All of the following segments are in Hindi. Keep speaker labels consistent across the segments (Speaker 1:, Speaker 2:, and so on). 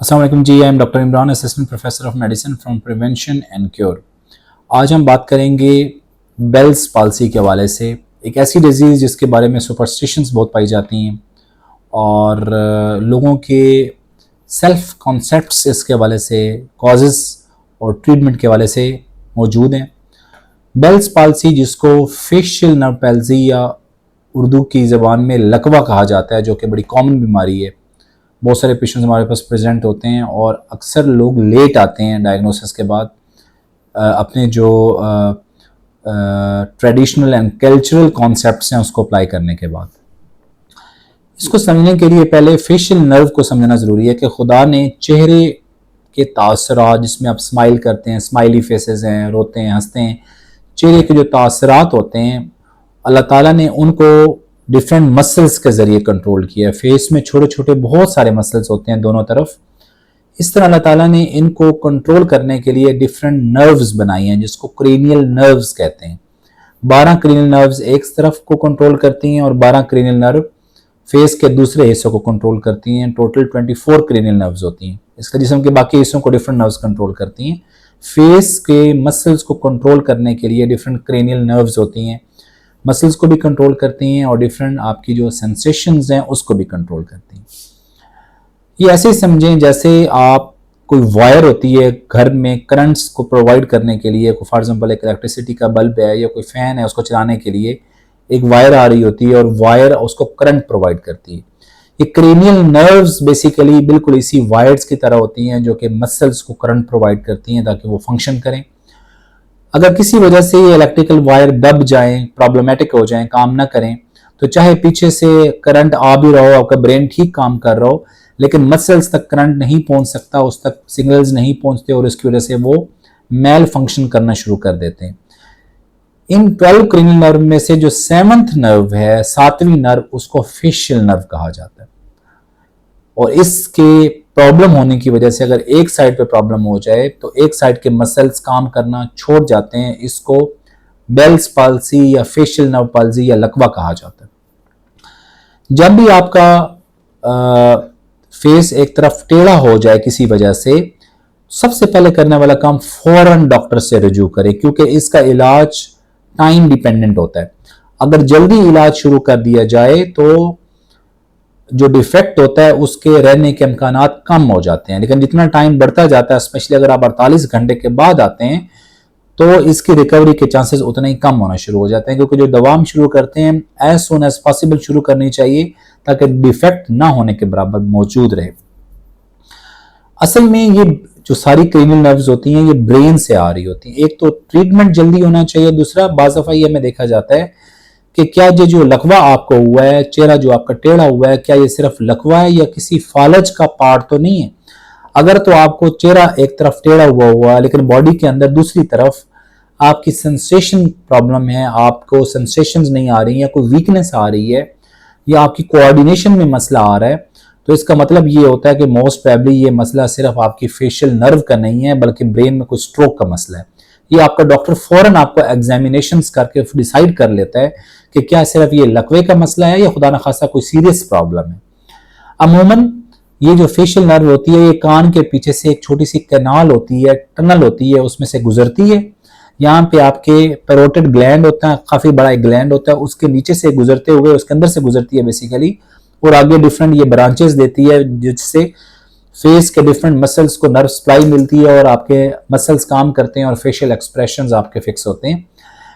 Speaker 1: अस्सलाम वालेकुम जी। I am doctor Imran, assistant professor of medicine from prevention and cure. आज हम बात करेंगे बेल्स पाल्सी के हवाले से, एक ऐसी डिजीज़ जिसके बारे में सुपरस्टिशंस बहुत पाई जाती हैं और लोगों के सेल्फ कॉन्सेप्ट्स इसके हवाले से, कॉजेज़ और ट्रीटमेंट के हवाले से मौजूद हैं। बेल्स पाल्सी, जिसको फेशियल नर्व पैल्सी या उर्दू की ज़बान में लकवा कहा जाता है, जो कि बड़ी कॉमन बीमारी है। बहुत सारे पेशेंट्स हमारे पास प्रेजेंट होते हैं और अक्सर लोग लेट आते हैं डायग्नोसिस के बाद अपने जो ट्रेडिशनल एंड कल्चरल कॉन्सेप्ट्स हैं उसको अप्लाई करने के बाद। इसको समझने के लिए पहले फेशियल नर्व को समझना ज़रूरी है कि खुदा ने चेहरे के तासरात, जिसमें आप स्माइल करते हैं, स्माइली फेसेस हैं, रोते हैं, हंसते हैं, चेहरे के जो तासरात होते हैं, अल्लाह ताला ने उनको डिफरेंट मसल्स के ज़रिए कंट्रोल किया है। फेस में छोटे छोटे बहुत सारे मसल्स होते हैं दोनों तरफ। इस तरह अल्लाह ताला ने इनको कंट्रोल करने के लिए डिफरेंट नर्व्स बनाई हैं, जिसको क्रेनियल नर्व्स कहते हैं। 12 क्रेनियल नर्व्स एक तरफ को कंट्रोल करती हैं और 12 क्रेनियल नर्व फेस के दूसरे हिस्सों को कंट्रोल करती हैं। टोटल 24 क्रेनियल नर्व्स होती हैं। इसका जिस्म के बाकी हिस्सों को डिफरेंट नर्व्स कंट्रोल करती हैं। फेस के मसल्स को कंट्रोल करने के लिए डिफरेंट क्रेनियल नर्व्स होती हैं, मसल्स को भी कंट्रोल करती हैं और डिफरेंट आपकी जो सेंसेशंस हैं उसको भी कंट्रोल करती हैं। ये ऐसे ही समझें जैसे आप कोई वायर होती है घर में करंट्स को प्रोवाइड करने के लिए, फॉर एग्जांपल एक इलेक्ट्रिसिटी का बल्ब है या कोई फैन है, उसको चलाने के लिए एक वायर आ रही होती है और वायर उसको करंट प्रोवाइड करती है। ये क्रेनियल नर्व्स बेसिकली बिल्कुल इसी वायर्स की तरह होती हैं जो कि मसल्स को करंट प्रोवाइड करती हैं ताकि वो फंक्शन करें। अगर किसी वजह से ये इलेक्ट्रिकल वायर दब जाएं, प्रॉब्लमेटिक हो जाएं, काम ना करें, तो चाहे पीछे से करंट आ भी रहा हो, आपका ब्रेन ठीक काम कर रहा हो, लेकिन मसल्स तक करंट नहीं पहुंच सकता, उस तक सिग्नल्स नहीं पहुंचते और इसकी वजह से वो मेल फंक्शन करना शुरू कर देते हैं। इन 12 क्रेनियल नर्व में से जो 7th नर्व है, 7वीं नर्व, उसको फेशियल नर्व कहा जाता है। और इसके प्रॉब्लम होने की वजह से अगर एक साइड पे प्रॉब्लम हो जाए तो एक साइड के मसल्स काम करना छोड़ जाते हैं। इसको बेल्स पाल्सी या फेशियल नर्व पाल्सी या लकवा कहा जाता है। जब भी आपका फेस एक तरफ टेढ़ा हो जाए किसी वजह से, सबसे पहले करने वाला काम फौरन डॉक्टर से रुजू करें, क्योंकि इसका इलाज टाइम डिपेंडेंट होता है। अगर जल्दी इलाज शुरू कर दिया जाए तो जो डिफेक्ट होता है उसके रहने के इम्कानात कम हो जाते हैं, लेकिन जितना टाइम बढ़ता जाता है, स्पेशली अगर आप 48 घंटे के बाद आते हैं, तो इसकी रिकवरी के चांसेस उतने ही कम होना शुरू हो जाते हैं। क्योंकि जो दवा हम शुरू करते हैं एज सुन एज पॉसिबल शुरू करनी चाहिए ताकि डिफेक्ट ना होने के बराबर मौजूद रहे। असल में ये जो सारी क्रेनियल नर्व्स होती हैं ये ब्रेन से आ रही होती हैं। एक तो ट्रीटमेंट जल्दी होना चाहिए, दूसरा बाज़ दफ़ा ये हमें देखा जाता है कि क्या ये जो लकवा आपको हुआ है, चेहरा जो आपका टेढ़ा हुआ है, क्या ये सिर्फ लकवा है या किसी फालज का पार्ट तो नहीं है। अगर तो आपको चेहरा एक तरफ टेढ़ा हुआ है लेकिन बॉडी के अंदर दूसरी तरफ आपकी सेंसेशन प्रॉब्लम है, आपको सेंसेशंस नहीं आ रही है, कोई वीकनेस आ रही है या आपकी कोऑर्डिनेशन में मसला आ रहा है, तो इसका मतलब ये होता है कि मोस्ट प्रोबेबली ये मसला सिर्फ आपकी फेशियल नर्व का नहीं है बल्कि ब्रेन में कोई स्ट्रोक का मसला है। ये आपका डॉक्टर फौरन आपको एग्जामिनेशंस करके डिसाइड कर लेता है कि क्या सिर्फ ये लकवे का मसला है या खुदा न खासा कोई सीरियस प्रॉब्लम है। अमूमन ये जो फेशियल नर्व होती है ये कान के पीछे से एक छोटी सी कैनाल होती है, टनल होती है, उसमें से गुजरती है। यहाँ पे आपके पैरोटिड ग्लैंड होता है, काफी बड़ा एक ग्लैंड होता है, उसके नीचे से गुजरते हुए उसके अंदर से गुजरती है बेसिकली, और आगे डिफरेंट ये ब्रांचेस देती है जिससे फेस के डिफरेंट मसल्स को नर्व सप्लाई मिलती है और आपके मसल्स काम करते हैं और फेशियल एक्सप्रेशंस आपके फिक्स होते हैं।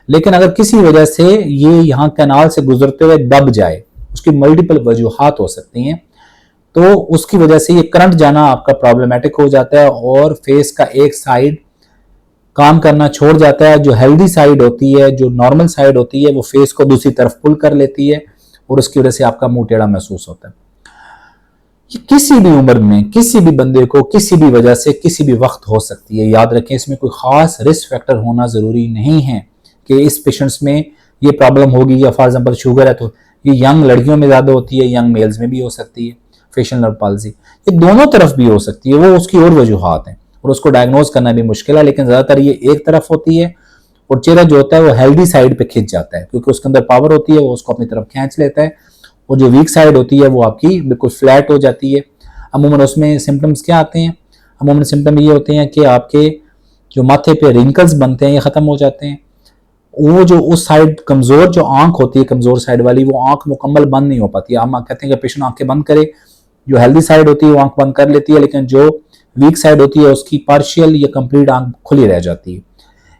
Speaker 1: लेकिन अगर किसी वजह से ये यहाँ कैनाल से गुजरते हुए दब जाए, उसकी मल्टीपल वजूहात हो सकती हैं, तो उसकी वजह से ये करंट जाना आपका प्रॉब्लमेटिक हो जाता है और फेस का एक साइड काम करना छोड़ जाता है। जो हेल्दी साइड होती है, जो नॉर्मल साइड होती है, वो फेस को दूसरी तरफ पुल कर लेती है और उसकी वजह से आपका मुंह टेढ़ा महसूस होता है। ये किसी भी उम्र में किसी भी बंदे को किसी भी वजह से किसी भी वक्त हो सकती है। याद रखें, इसमें कोई खास रिस्क फैक्टर होना जरूरी नहीं है कि इस पेशेंट्स में ये प्रॉब्लम होगी, या फॉर एग्जांपल शुगर है तो ये यंग लड़कियों में ज्यादा होती है, यंग मेल्स में भी हो सकती है फेशियल नर्व पाल्सी। ये दोनों तरफ भी हो सकती है, वो उसकी और वजूहात हैं और उसको डायग्नोज करना भी मुश्किल है, लेकिन ज्यादातर ये एक तरफ होती है और चेहरा जो होता है वो हेल्दी साइड पे खिंच जाता है क्योंकि उसके अंदर पावर होती है, वो उसको अपनी तरफ खींच लेता है, और जो वीक साइड होती है वो आपकी बिल्कुल फ्लैट हो जाती है। अमूमन उसमें सिम्टम्स क्या आते हैं? अमूमन सिम्टम ये होते हैं कि आपके जो माथे पे रिंकल्स बनते हैं ये ख़त्म हो जाते हैं। वो जो उस साइड कमज़ोर जो आंख होती है, कमज़ोर साइड वाली, वो आंख मुकम्मल बंद नहीं हो पाती। हम कहते हैं कि पेशेंट आंखें बंद करे, जो हेल्दी साइड होती है वो आंख बंद कर लेती है, लेकिन जो वीक साइड होती है उसकी पार्शियल या कंप्लीट आंख खुली रह जाती है।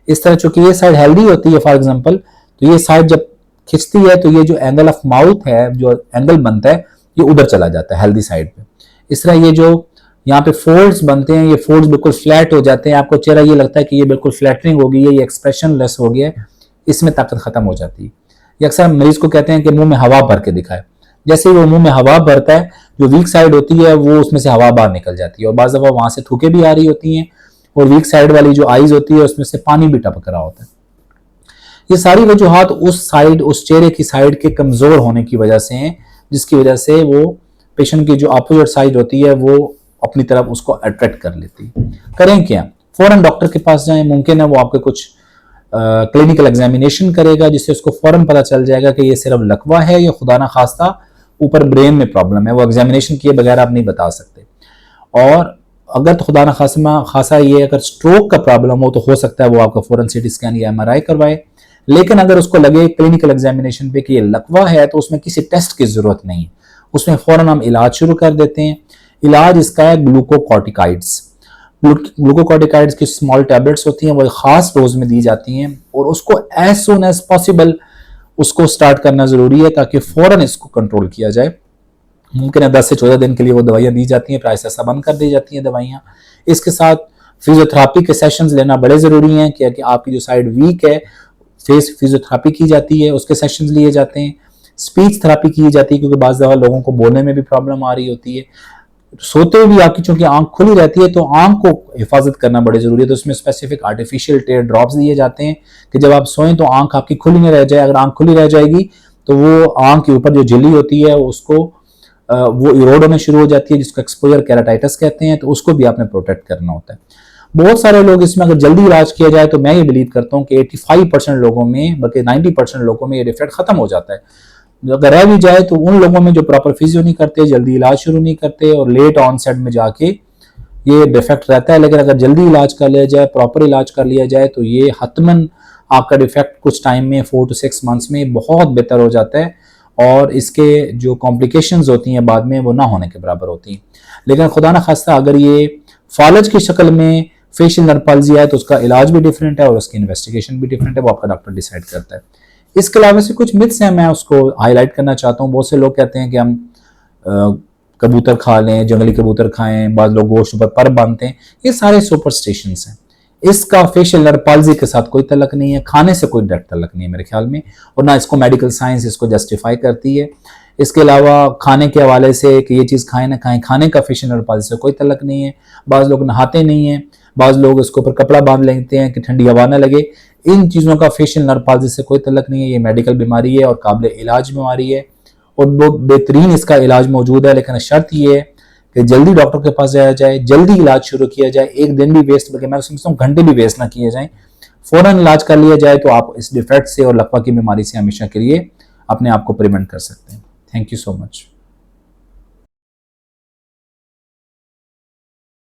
Speaker 1: इस तरह चूंकि ये साइड हेल्दी होती है फॉर एग्जांपल, तो ये साइड जब खिंचती है तो ये जो एंगल ऑफ माउथ है, जो एंगल बनता है, ये उधर चला जाता है हेल्दी साइड पे। इस तरह ये जो यहाँ पे फोल्ड्स बनते हैं, ये फोल्ड्स बिल्कुल फ्लैट हो जाते हैं। आपको चेहरा ये लगता है कि ये बिल्कुल फ्लैटरिंग हो गई है, ये एक्सप्रेशन लेस हो गया है, इसमें ताकत खत्म हो जाती है। ये अक्सर मरीज को कहते हैं कि मुंह में हवा भर के दिखाए। जैसे ही वो मुंह में हवा भरता है, जो वीक साइड होती है वो उसमें से हवा बाहर निकल जाती है और बाज़ दफ़ा वहां से थूके भी आ रही होती हैं और वीक साइड वाली जो आईज होती है उसमें से पानी भी टपक रहा होता है। ये सारी वजूहात उस साइड, उस चेहरे की साइड के कमजोर होने की वजह से हैं, जिसकी वजह से वो पेशेंट की जो अपोजिट साइड होती है वो अपनी तरफ उसको अट्रैक्ट कर लेती है। करें क्या? फौरन डॉक्टर के पास जाएं। मुमकिन है वो आपके कुछ क्लिनिकल एग्जामिनेशन करेगा जिससे उसको फौरन पता चल जाएगा कि ये सिर्फ लकवा है या खुदा ना खास्ता ऊपर ब्रेन में प्रॉब्लम है। वो एग्जामिनेशन किए बगैर आप नहीं बता सकते। और अगर तो खुदा ना खासा ये अगर स्ट्रोक का प्रॉब्लम हो तो हो सकता है वो आपका फौरन सीटी स्कैन या एमआरआई करवाए। लेकिन अगर उसको लगे क्लिनिकल एग्जामिनेशन पे कि ये लकवा है तो उसमें किसी टेस्ट की जरूरत नहीं, उसमें फौरन हम इलाज शुरू कर देते हैं। इलाज इसका है ग्लूकोकॉर्टिकाइड्स। ग्लूकोकॉर्टिकाइड्स की स्मॉल टैबलेट्स होती हैं, वो खास डोज में दी जाती हैं और उसको एज सुन एज पॉसिबल उसको स्टार्ट करना जरूरी है ताकि फौरन इसको कंट्रोल किया जाए। मुमकिन है 10 से 14 दिन के लिए वो दवाइयाँ दी जाती हैं, फिर ऐसा ऐसा बंद कर दी जाती हैं दवाइयाँ। इसके साथ फिजियोथेरापी के सेशंस लेना बड़े ज़रूरी हैं कि आपकी जो साइड वीक है, फेस फिजियोथेरापी की जाती है, उसके सेशंस लिए जाते हैं। स्पीच थेरापी की जाती है क्योंकि बाज़ दफ़ा लोगों को बोलने में भी प्रॉब्लम आ रही होती है। सोते हुए भी आपकी चूंकि आंख खुली रहती है तो आंख को हिफाजत करना बड़े जरूरी है, तो उसमें स्पेसिफिक आर्टिफिशियल टेयर ड्रॉप्स दिए जाते हैं कि जब आप सोएं तो आंख आपकी खुली नहीं रह जाए। अगर आंख खुली रह जाएगी तो वो आंख के ऊपर जो झिल्ली होती है उसको वो इरोड होने शुरू हो जाती है, जिसको एक्सपोजर केराटाइटिस कहते हैं, तो उसको भी आपने प्रोटेक्ट करना होता है। बहुत सारे लोग इसमें अगर जल्दी इलाज किया जाए तो मैं ये बिलीव करता हूँ कि 85% लोगों में, बल्कि 90% लोगों में ये डिफेक्ट खत्म हो जाता है। अगर रह भी जाए तो उन लोगों में जो प्रॉपर फिजियो नहीं करते, जल्दी इलाज शुरू नहीं करते और लेट ऑनसेट में जाके ये डिफेक्ट रहता है। लेकिन अगर जल्दी इलाज कर लिया जाए, प्रॉपर इलाज कर लिया जाए तो ये हतमन आपका डिफेक्ट कुछ टाइम में 4 to 6 मंथ्स में बहुत बेहतर हो जाता है और इसके जो कॉम्प्लिकेशंस होती हैं बाद में वो ना होने के बराबर होती हैं। लेकिन खुदा न खास्ता अगर ये फालज की शक्ल में फेशियल नर्व पाल्जी है तो उसका इलाज भी डिफरेंट है और उसकी इन्वेस्टिगेशन भी डिफरेंट है, वो आपका डॉक्टर डिसाइड करता है। इसके अलावा से कुछ मिथ्स हैं, मैं उसको हाईलाइट करना चाहता हूँ। बहुत से लोग कहते हैं कि हम कबूतर खा लें, जंगली कबूतर खाएं, बाद लोग गोश्त पर बांधते हैं, ये सारे सुपरस्टिशंस हैं। इसका फेशियल नर्व पाल्जी के साथ कोई तल्लक नहीं है, खाने से कोई डायरेक्ट तल्लक नहीं है मेरे ख्याल में, और ना इसको मेडिकल साइंस इसको जस्टिफाई करती है। इसके अलावा खाने के हवाले से कि ये चीज़ खाएं ना खाएं, खाने का फेशियल नर्व पाल्जी से कोई तल्लक नहीं है। बाज़ लोग नहाते नहीं हैं, बाज़ लोग इसके ऊपर कपड़ा बांध लेते हैं कि ठंडी हवा ना लगे। इन चीज़ों का फेशियल नर्व पाल्जी से कोई तल्लक नहीं है। ये मेडिकल बीमारी है और काबिल इलाज बीमारी है और बहुत बेहतरीन इसका इलाज मौजूद है। लेकिन शर्त ये है कि जल्दी डॉक्टर के पास जाया जाए, जल्दी इलाज शुरू किया जाए, एक दिन भी वेस्ट, बल्कि मैं समझता हूँ घंटे भी वेस्ट ना किए जाएं, फौरन इलाज कर लिया जाए तो आप इस डिफेक्ट से और लकवा की बीमारी से हमेशा के लिए अपने आप को प्रिवेंट कर सकते हैं। Thank you so much.